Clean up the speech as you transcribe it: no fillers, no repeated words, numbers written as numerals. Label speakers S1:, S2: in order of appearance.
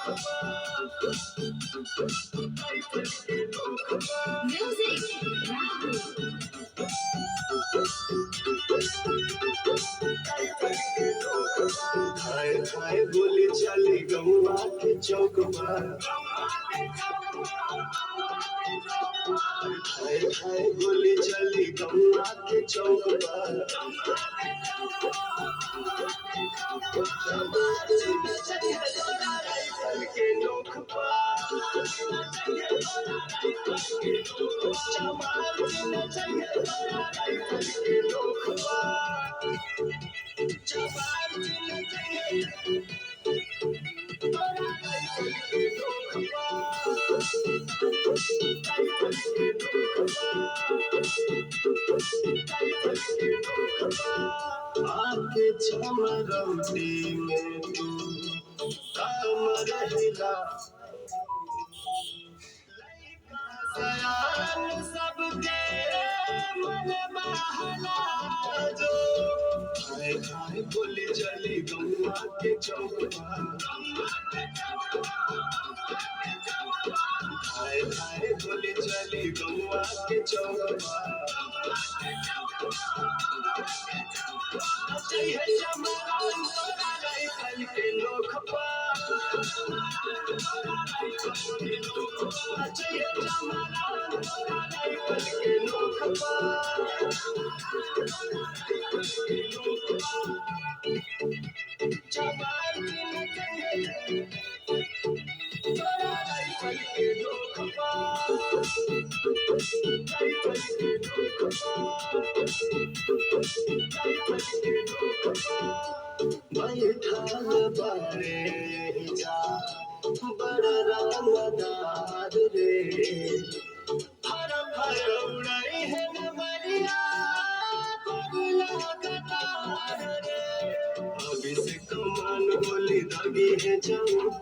S1: खाए खाए गोली चली गौआ के चौक पर। खाए खाए गोली चली गौआ के चौक पर। राइफल के नोक पर चमार न चाहिए राइफल के नोक पर। चमार न चाहिए राइफल के नोक पर। राइफल के नोक पर। आके चमरौटी में तू कमर हिला। सयान सबके मन बहला जो। खाए खाए गोली चली गौआ के चौक पर। खाए खाए गोली चली गौआ के चौक पर। चाहिए चमरान तोरा राइफल के नोक पर। चाहिए चमरान तोरा राइफल के नोक पर। चमार न चाहिए तोरा राइफल के नोक पर। राइफल के नोक पर। राइफल के नोक पर। बैठल बारे जा बड़ रंगदार रे। फर फर उड़ाई है नमरिया कोगला कतार रे। अभी से कमान गोली दागी है चौक